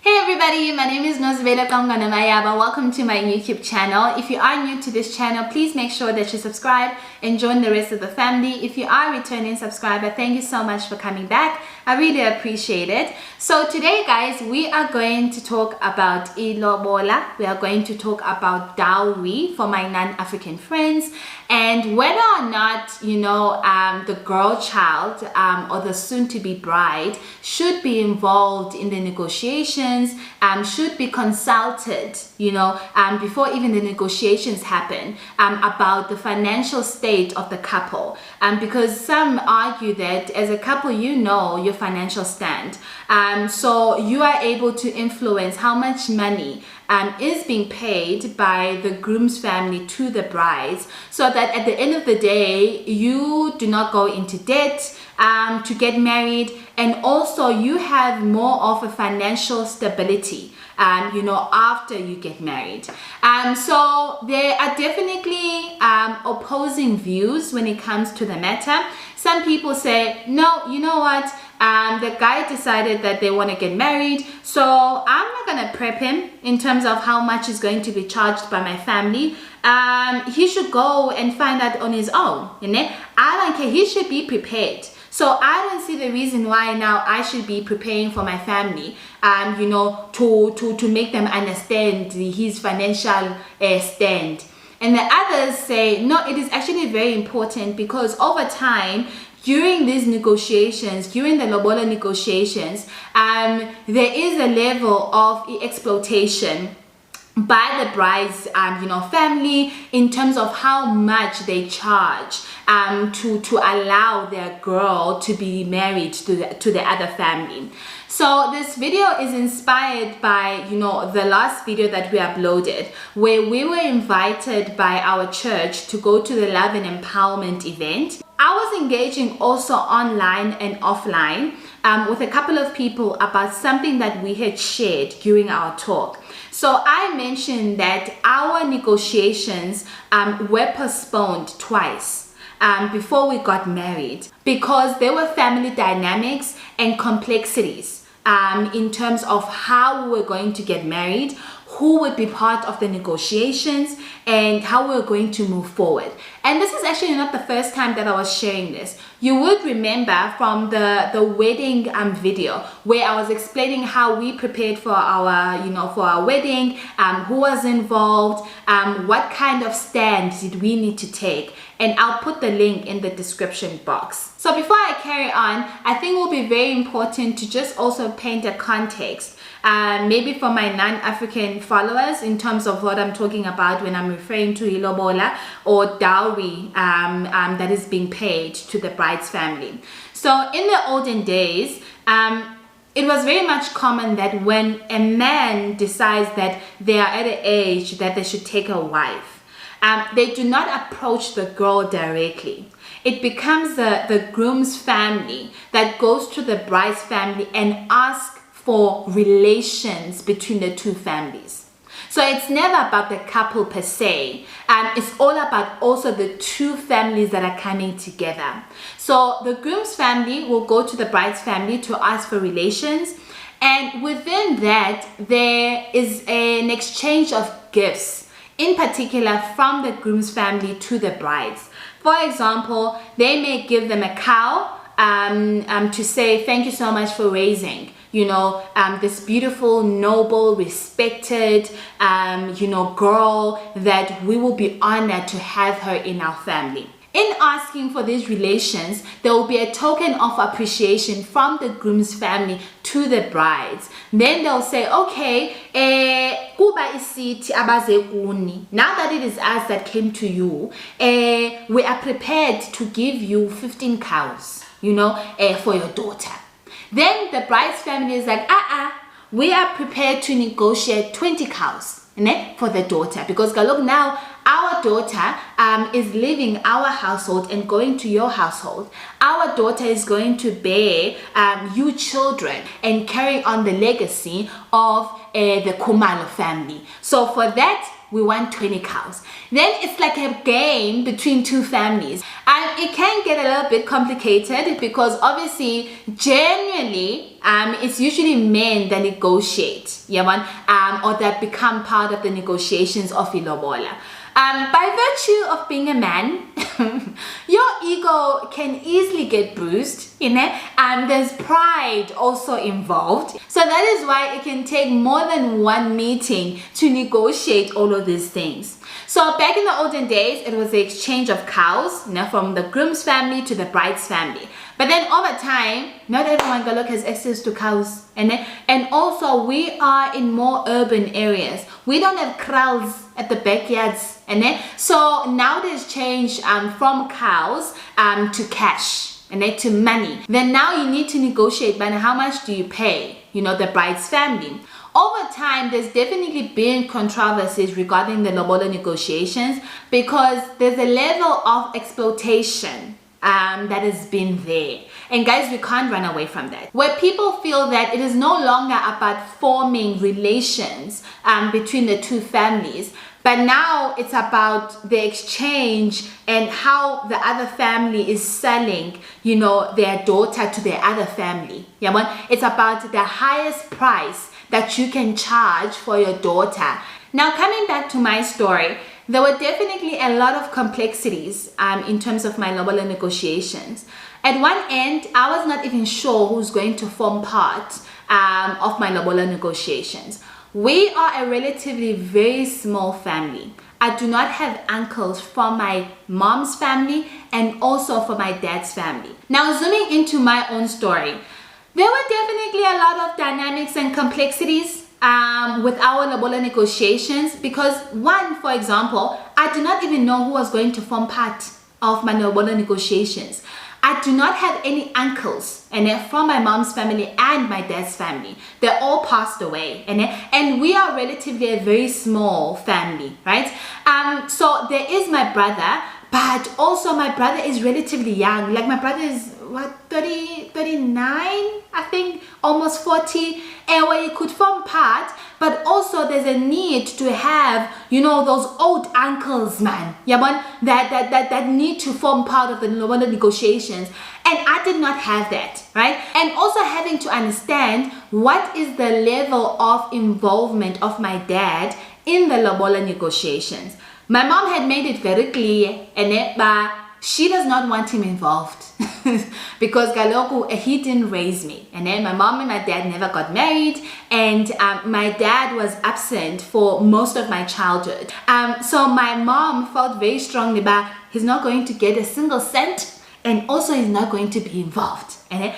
Hey everybody, my name is Nozvela Kamganamayaba. Welcome to my YouTube channel. If you are new to this channel, please make sure that you subscribe and join the rest of the family. If you are a returning subscriber, thank you so much for coming back. I really appreciate it. So today guys, we are going to talk about Lobola. We are going to talk about dowry for my non-African friends, and whether or not, the girl child or the soon-to-be bride should be involved in the negotiations, should be consulted, before even the negotiations happen, about the financial state of the couple. Because some argue that as a couple, your financial stand. So you are able to influence how much money is being paid by the groom's family to the brides, so that at the end of the day, you do not go into debt to get married, and also you have more of a financial stability after you get married. So there are definitely opposing views when it comes to the matter. Some people say, no, you know what, the guy decided that they want to get married, so I'm not going to prep him in terms of how much is going to be charged by my family. He should go and find out on his own. I don't care, he should be prepared. So I don't see the reason why now I should be preparing for my family, to make them understand his financial stand. And the others say, no, it is actually very important, because over time, during these negotiations, during the Lobola negotiations, there is a level of exploitation by the bride's family in terms of how much they charge to allow their girl to be married to the other family. So this video is inspired by the last video that we uploaded, where we were invited by our church to go to the Love and Empowerment event. I was engaging also online and offline with a couple of people about something that we had shared during our talk. So I mentioned that our negotiations were postponed twice before we got married, because there were family dynamics and complexities in terms of how we were going to get married, who would be part of the negotiations, and how we were going to move forward. And this is actually not the first time that I was sharing this. You would remember from the wedding video, where I was explaining how we prepared for our wedding, who was involved, what kind of stand did we need to take, and I'll put the link in the description box. So before I carry on, I think it will be very important to just also paint a context, maybe for my non-African followers, in terms of what I'm talking about when I'm referring to Lobola or dowry that is being paid to the bride's family. So in the olden days, it was very much common that when a man decides that they are at an age that they should take a wife, they do not approach the girl directly. It becomes the groom's family that goes to the bride's family and asks for relations between the two families. So it's never about the couple per se. It's all about also the two families that are coming together. So the groom's family will go to the bride's family to ask for relations. And within that, there is an exchange of gifts, in particular from the groom's family to the brides. For example, they may give them a cow to say, thank you so much for raising this beautiful, noble, respected, girl that we will be honored to have her in our family. In asking for these relations, there will be a token of appreciation from the groom's family to the brides. Then they'll say, okay, kuba isithi abaze kuni. Now that it is us that came to you, we are prepared to give you 15 cows, for your daughter. Then the bride's family is like, we are prepared to negotiate 20 cows for the daughter, because look, now our daughter is leaving our household and going to your household. Our daughter is going to bear you children and carry on the legacy of the Kumalo family. So for that, we want 20 cows. Then it's like a game between two families. And it can get a little bit complicated because obviously, genuinely, it's usually men that negotiate, or that become part of the negotiations of Lobola. By virtue of being a man, your ego can easily get bruised, and there's pride also involved. So that is why it can take more than one meeting to negotiate all of these things. So back in the olden days, it was the exchange of cows, from the groom's family to the bride's family. But then over time, not everyone has access to cows. And also we are in more urban areas. We don't have kraals at the backyards. So now there's changed from cows to cash. To money. Then now you need to negotiate, but how much do you pay, the bride's family? Over time, there's definitely been controversies regarding the Lobola negotiations because there's a level of exploitation that has been there. And guys, we can't run away from that. Where people feel that it is no longer about forming relations between the two families, but now it's about the exchange and how the other family is selling, their daughter to their other family. It's about the highest price that you can charge for your daughter. Now, coming back to my story, there were definitely a lot of complexities in terms of my Lobola negotiations. At one end, I was not even sure who's going to form part of my Lobola negotiations. We are a relatively very small family. I do not have uncles from my mom's family and also for my dad's family. Now, zooming into my own story, there were definitely a lot of dynamics and complexities with our Lobola negotiations because one, for example, I do not even know who was going to form part of my Lobola negotiations. I do not have any uncles from my mom's family and my dad's family. They're all passed away and we are relatively a very small family, right? So there is my brother, but also my brother is relatively young. Like my brother is 39, I think, almost 40, and where you could form part, but also there's a need to have, those old uncles, man, that need to form part of the Lobola negotiations. And I did not have that, right? And also having to understand what is the level of involvement of my dad in the Lobola negotiations. My mom had made it very clear, but she does not want him involved because Galoku, he didn't raise me. And then my mom and my dad never got married, and my dad was absent for most of my childhood. So my mom felt very strongly about he's not going to get a single cent, and also he's not going to be involved.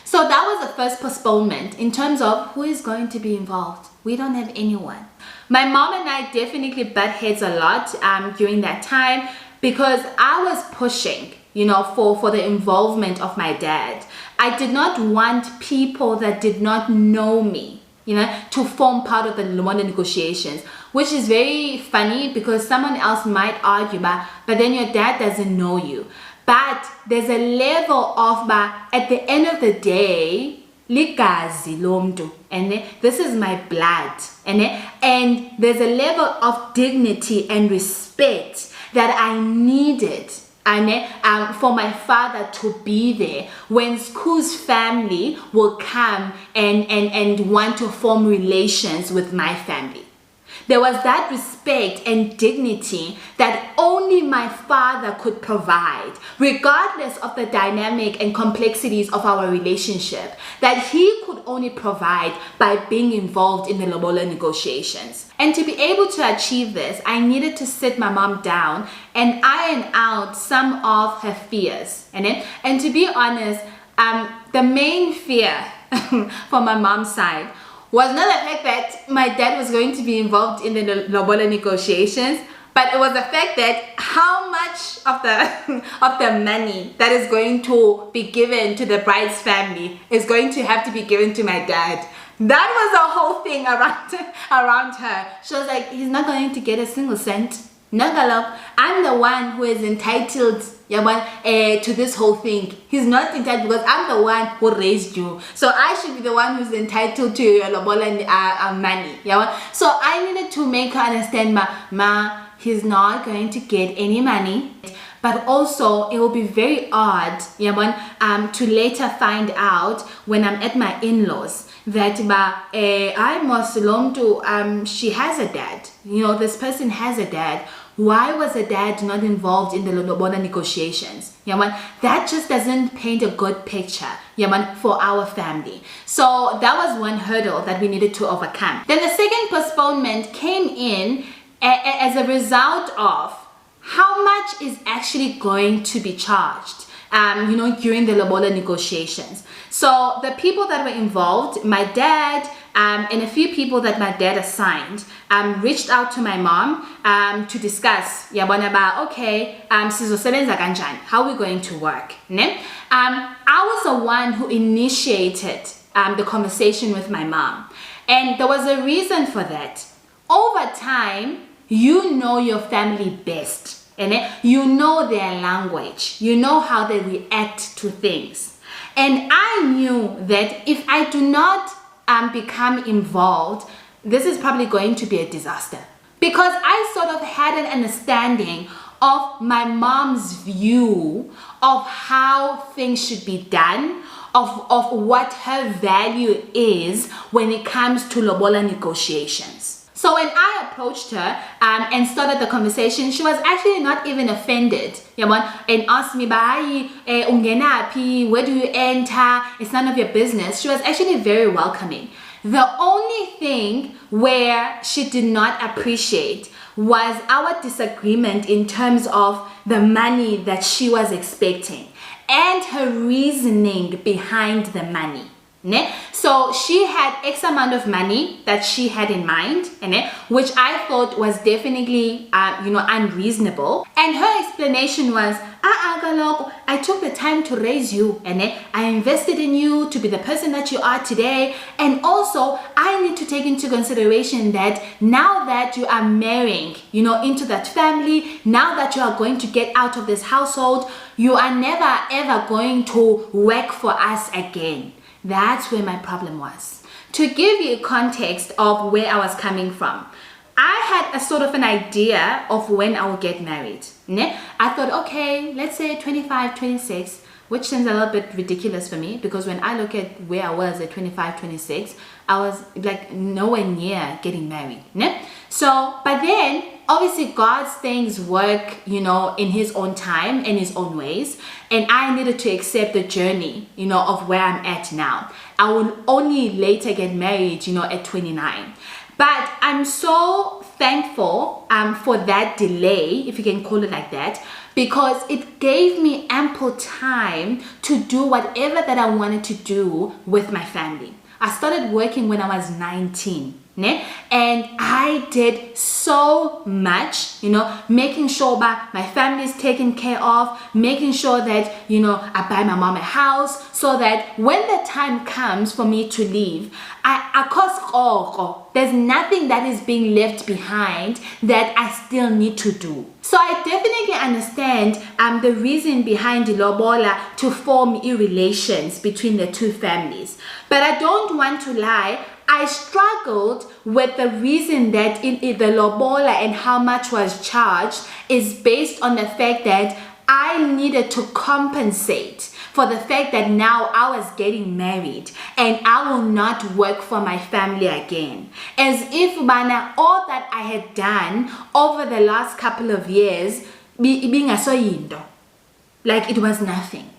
So that was the first postponement in terms of who is going to be involved. We don't have anyone. My mom and I definitely butt heads a lot during that time because I was pushing, for the involvement of my dad. I did not want people that did not know me, to form part of the Lobola negotiations, which is very funny because someone else might argue, but then your dad doesn't know you. But there's a level of, at the end of the day, ligazi lomntu, and this is my blood, and there's a level of dignity and respect that I needed for my father to be there when Sku's family will come and want to form relations with my family. There was that respect and dignity that only my father could provide, regardless of the dynamic and complexities of our relationship, that he could only provide by being involved in the Lobola negotiations. And to be able to achieve this, I needed to sit my mom down and iron out some of her fears. And to be honest, the main fear from my mom's side was not the fact that my dad was going to be involved in the Lobola negotiations, but it was the fact that how much of the money that is going to be given to the bride's family is going to have to be given to my dad. That was the whole thing around her. She was like, he's not going to get a single cent. Nagalok, I'm the one who is entitled to this whole thing. He's not entitled because I'm the one who raised you. So I should be the one who's entitled to your Lobola money. So I needed to make her understand, ma, he's not going to get any money. But also, it will be very odd to later find out when I'm at my in-laws that I must belong to, she has a dad. This person has a dad. Why was the dad not involved in the Lobola negotiations? That just doesn't paint a good picture for our family. So that was one hurdle that we needed to overcome. Then the second postponement came in as a result of how much is actually going to be charged during the Lobola negotiations. So the people that were involved, my dad and a few people that my dad assigned, reached out to my mom to discuss, okay, sizosebenza kanjani, how are we going to work? I was the one who initiated the conversation with my mom. And there was a reason for that. Over time, you know your family best, and you know their language, you know how they react to things. And I knew that if I do not become involved, this is probably going to be a disaster, because I sort of had an understanding of my mom's view of how things should be done, of what her value is when it comes to Lobola negotiations. So when I approached her and started the conversation, she was actually not even offended, and asked me, where do you enter? It's none of your business. She was actually very welcoming. The only thing where she did not appreciate was our disagreement in terms of the money that she was expecting and her reasoning behind the money. So she had X amount of money that she had in mind, which I thought was definitely unreasonable. And her explanation was, I took the time to raise you, I invested in you to be the person that you are today. And also, I need to take into consideration that now that you are marrying, into that family, now that you are going to get out of this household, you are never ever going to work for us again. That's where my problem was. To give you context of where I was coming from, I had a sort of an idea of when I would get married. I thought, okay, let's say 25, 26, which seems a little bit ridiculous for me, because when I look at where I was at 25, 26, I was like nowhere near getting married. So, but then obviously God's things work, in his own time and his own ways. And I needed to accept the journey, of where I'm at now. I will only later get married, at 29. But I'm so thankful for that delay, if you can call it like that, because it gave me ample time to do whatever that I wanted to do with my family. I started working when I was 19. And I did so much, making sure that my family is taken care of, making sure that, I buy my mom a house, so that when the time comes for me to leave, there's nothing that is being left behind that I still need to do. So I definitely understand the reason behind the Lobola to form relations between the two families. But I don't want to lie, I struggled with the reason that in the Lobola and how much was charged is based on the fact that I needed to compensate for the fact that now I was getting married and I will not work for my family again. As if all that I had done over the last couple of years being a soyindo, like it was nothing.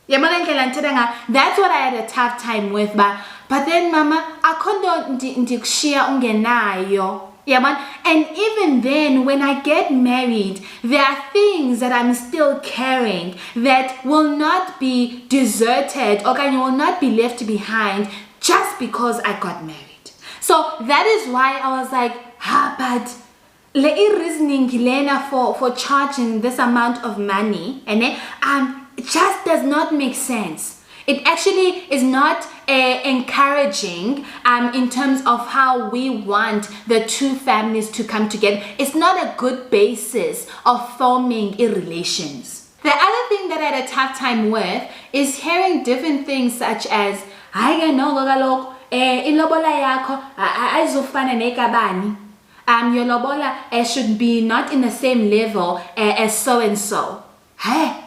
That's what I had a tough time with, but then mama, I couldn't share ungenayo. And even then, when I get married, there are things that I'm still carrying that will not be deserted or will not be left behind just because I got married. So that is why I was like, but le reasoning for charging this amount of money, and it just does not make sense. It actually is not encouraging in terms of how we want the two families to come together. It's not a good basis of forming relations. The other thing that I had a tough time with is hearing different things such as, Lobola your lobola should be not in the same level as so and so. Hey,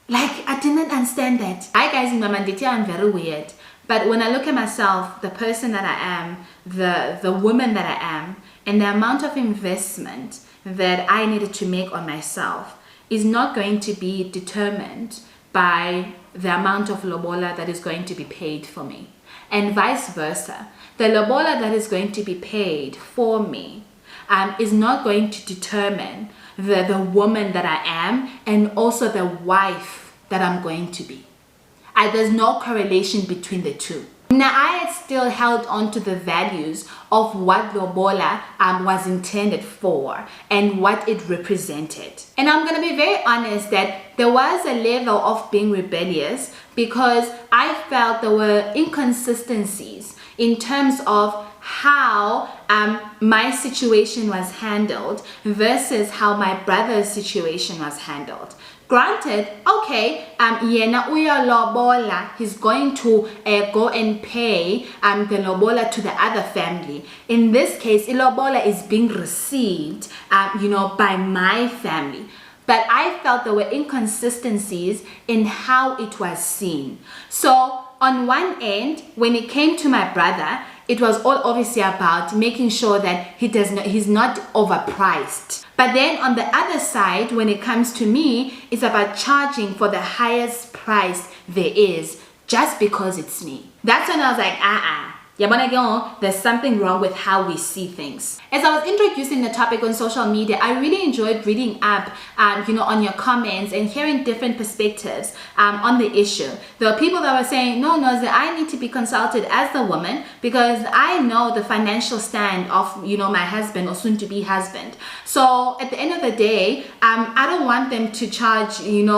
like I didn't understand that. Hi guys, in Mamanditi, I'm very weird. But when I look at myself, the person that I am, the woman that I am, and the amount of investment that I needed to make on myself is not going to be determined by the amount of lobola that is going to be paid for me. And vice versa. The lobola that is going to be paid for me is not going to determine the woman that I am and also the wife that I'm going to be. There's no correlation between the two. Now, I had still held on to the values of what lobola was intended for and what it represented. And I'm going to be very honest that there was a level of being rebellious because I felt there were inconsistencies in terms of how my situation was handled versus how my brother's situation was handled. Granted, okay, yena uya lobola, he's going to go and pay the lobola to the other family. In this case, lobola is being received, by my family. But I felt there were inconsistencies in how it was seen. So on one end, when it came to my brother, it was all obviously about making sure that he's not overpriced. But then on the other side, when it comes to me, it's about charging for the highest price there is just because it's me. That's when I was like, there's something wrong with how we see things. As I was introducing the topic on social media, I really enjoyed reading up, on your comments and hearing different perspectives on the issue. There were people that were saying, no, that I need to be consulted as the woman because I know the financial stand of, my husband or soon-to-be husband. So at the end of the day, I don't want them to charge, an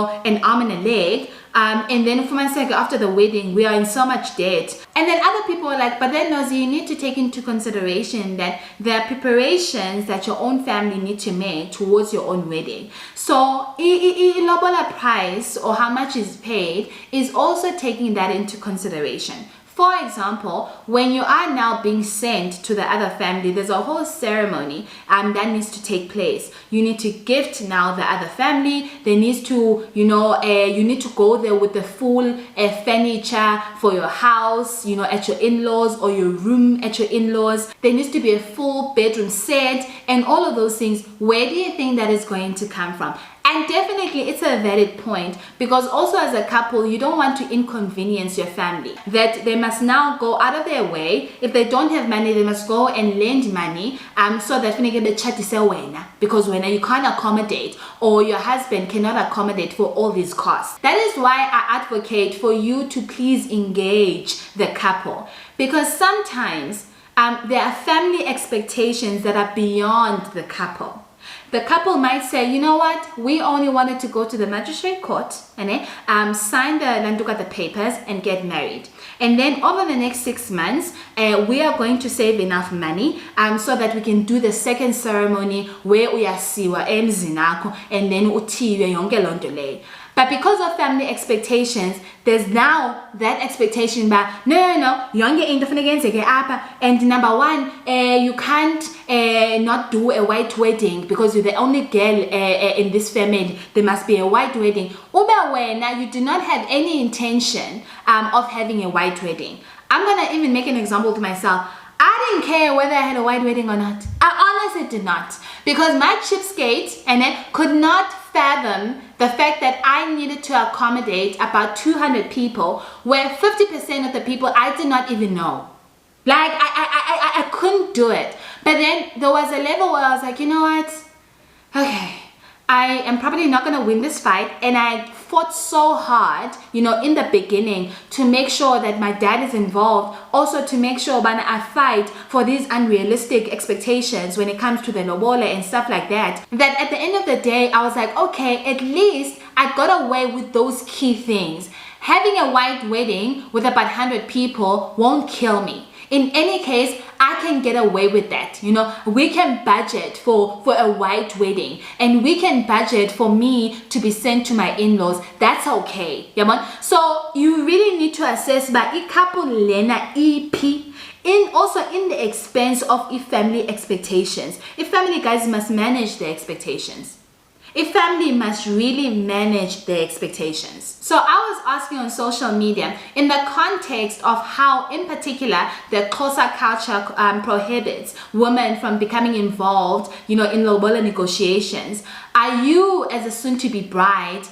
arm and a leg. And then for my sake, after the wedding, we are in so much debt. And then other people are like, but then Nozi, you need to take into consideration that there are preparations that your own family need to make towards your own wedding. So lobola price or how much is paid is also taking that into consideration. For example, when you are now being sent to the other family, there's a whole ceremony that needs to take place. You need to gift now the other family. There needs to, you need to go there with the full furniture for your house, at your in-laws or your room at your in-laws. There needs to be a full bedroom set and all of those things. Where do you think that is going to come from? And definitely it's a valid point because also as a couple, you don't want to inconvenience your family. That they must now go out of their way. If they don't have money, they must go and lend money so that because when you can't accommodate or your husband cannot accommodate for all these costs. That is why I advocate for you to please engage the couple because sometimes there are family expectations that are beyond the couple. The couple might say, you know what, we only wanted to go to the magistrate court and sign the papers and get married. And then over the next 6 months, we are going to save enough money so that we can do the second ceremony where uyasiwa emzinakho and then uthiwe yonke lonto leyo. But because of family expectations, there's now that expectation that no, yonke into funeka yenzeke apha, and number one, you can't not do a white wedding because you're the only girl in this family. There must be a white wedding. Uba wena, you do not have any intention of having a white wedding. I'm gonna even make an example to myself. I didn't care whether I had a white wedding or not. I honestly did not, because my cheapskate and it could not fathom the fact that I needed to accommodate about 200 people where 50% of the people I did not even know. Like I couldn't do it. But then there was a level where I was like, you know what? Okay, I am probably not going to win this fight. And I fought so hard, in the beginning to make sure that my dad is involved. Also to make sure that I fight for these unrealistic expectations when it comes to the lobola and stuff like that. That at the end of the day, I was like, okay, at least I got away with those key things. Having a white wedding with about 100 people won't kill me. In any case, I can get away with that. We can budget for a white wedding, and we can budget for me to be sent to my in-laws. That's okay. So you really need to assess by couple lena EP. Also in the expense of family expectations. Family guys must manage their expectations. Family must really manage their expectations. So I was asking on social media, in the context of how, in particular, the Xhosa culture prohibits women from becoming involved, in Lobola negotiations. Are you, as a soon-to-be bride,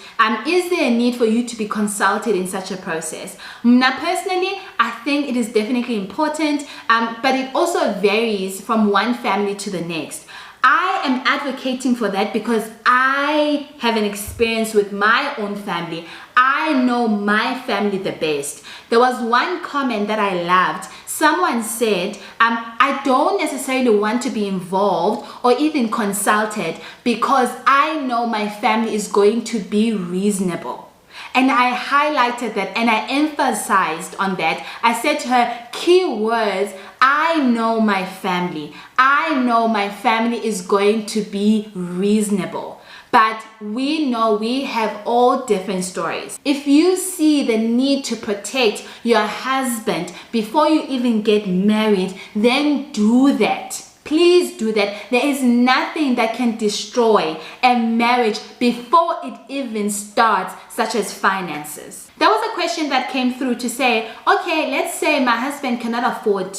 is there a need for you to be consulted in such a process? Now, personally, I think it is definitely important, but it also varies from one family to the next. I am advocating for that because I have an experience with my own family. I know my family the best. There was one comment that I loved. Someone said, I don't necessarily want to be involved or even consulted because I know my family is going to be reasonable. And I highlighted that and I emphasized on that. I said to her, key words, I know my family. I know my family is going to be reasonable. But we know we have all different stories. If you see the need to protect your husband before you even get married, then do that. Please do that. There is nothing that can destroy a marriage before it even starts, such as finances. There was a question that came through to say, okay, let's say my husband cannot afford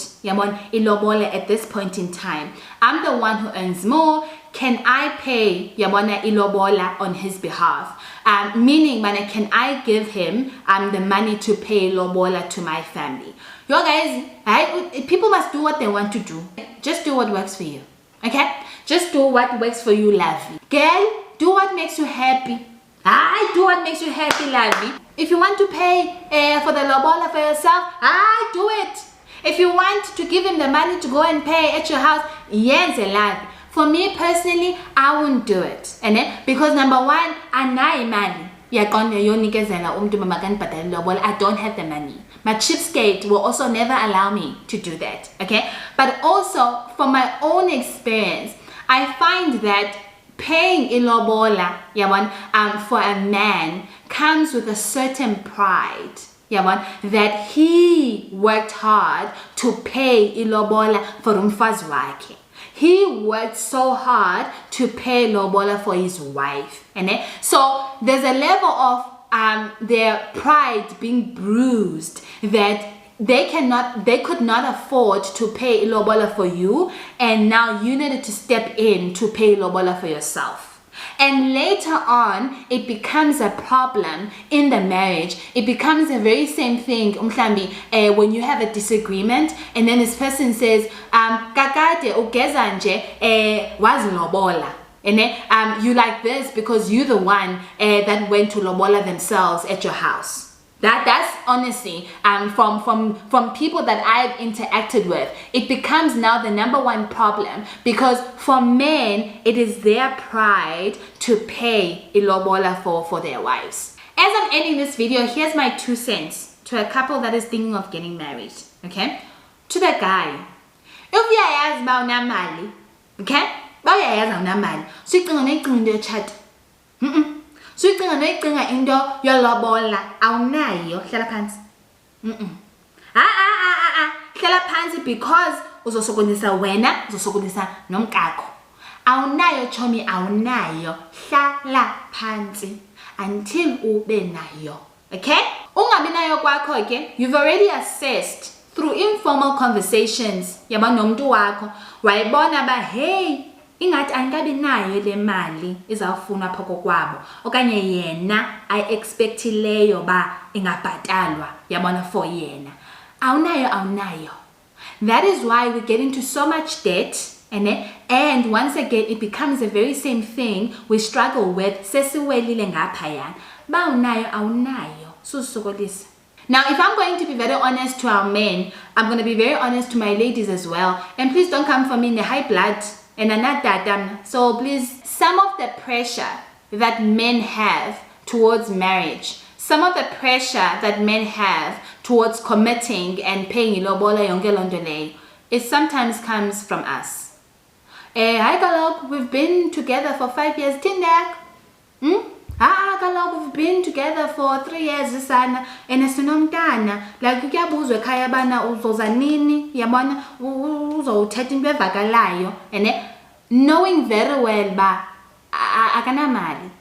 ilobola at this point in time. I'm the one who earns more. Can I pay ilobola on his behalf? Meaning, can I give him the money to pay ilobola to my family? Yo guys, people must do what they want to do. Just do what works for you. Okay? Just do what works for you, lovely. Girl, do what makes you happy. Do what makes you happy, lovely. If you want to pay for the lobola for yourself, do it. If you want to give him the money to go and pay at your house, yes, lovely. For me personally, I won't do it. Because number one, I don't have the money. My cheapskate will also never allow me to do that. Okay? But also, from my own experience, I find that paying ilobola for a man comes with a certain pride. That he worked hard to pay ilobola for umfazi wakhe. He worked so hard to pay lobola for his wife. So there's a level of their pride being bruised that they could not afford to pay lobola for you, and now you needed to step in to pay lobola for yourself. And later on, it becomes a problem in the marriage. It becomes the very same thing, when you have a disagreement, and then this person says, kakade ugeza nje wazi lobola. And you like this because you're the one that went to lobola themselves at your house. That's honestly, from people that I've interacted with, it becomes now the number one problem, because for men, it is their pride to pay ilobola for their wives. As I'm ending this video, here's my 2 cents to a couple that is thinking of getting married, okay? To the guy, if you ask about namali, okay? About you ask about namali, so you can chat. So you can into your lobola awunayo hlala phansi. Hlala phansi because uzosokolisa wena, uzosokolisa nomkakho. Awunayo chomi, awunayo. Hlala phansi until ube nayo. Okay? Ungabi nayo kwakho ke, you've already assessed through informal conversations yaba nomuntu wakho, wayibona ba hey, ingathi angikabi nayo le mali izawufuna phoko kwabo, okanye yena expectileyo ba ingabhatalwa yabona for yena. Awunayo. That is why we get into so much debt, and once again it becomes the very same thing we struggle with. Sesiwelile ngaphaya ba awunayo susokolisa. Now, if I'm going to be very honest to our men, I'm going to be very honest to my ladies as well, and please don't come for me in the high blood. And I'm not that dumb. So please, some of the pressure that men have towards marriage, some of the pressure that men have towards committing and paying ilobola yonke loo nto leyo, it sometimes comes from us. Hayi kaloku, we've been together for 5 years, Tindak. Kaloku, we've been together for 3 years isana and sinomntana. Like kuyabuzwa ekhaya bana uzoza nini, yabona uzothetha into evakalayo, knowing very well ba akanamali.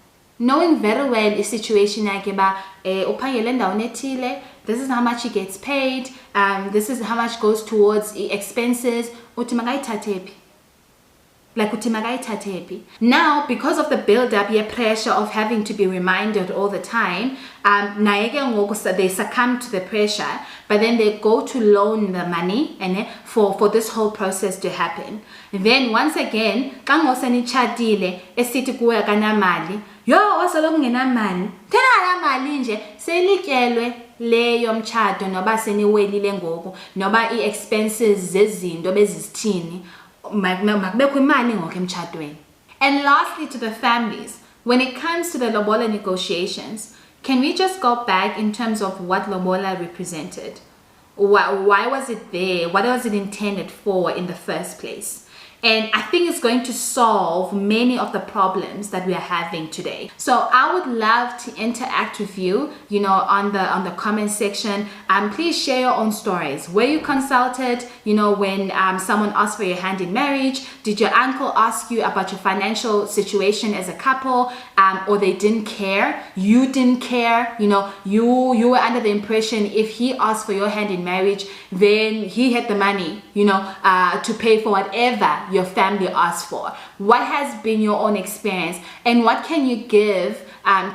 Knowing very well the situation yakhe ba uphangele endaweni ethile, this is how much he gets paid, this is how much goes towards expenses, uthi makayithathe phi? Like uthi makayithathe phi? Now, because of the build-up, pressure of having to be reminded all the time, naye ke ngoku they succumb to the pressure, but then they go to loan the money for this whole process to happen. Then once again, xa ngosenitshatile esithi kuwe akanamali, yo wasoloko ungenamali, thena mali nje selityelwe leyo mtshato noba seniwelile ngoku noba ii-expenses zezinto bezisithini. And lastly, to the families, when it comes to the Lobola negotiations, can we just go back in terms of what Lobola represented? Why was it there? What was it intended for in the first place? And I think it's going to solve many of the problems that we are having today. So I would love to interact with you, on the comment section. Please share your own stories. Were you consulted, when someone asked for your hand in marriage? Did your uncle ask you about your financial situation as a couple, or they didn't care? You didn't care. You were under the impression if he asked for your hand in marriage, then he had the money, to pay for whatever your family asked for. What has been your own experience, and what can you give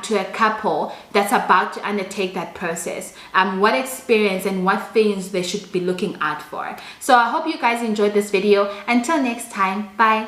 to a couple that's about to undertake that process? What experience and what things they should be looking out for? So I hope you guys enjoyed this video. Until next time, bye.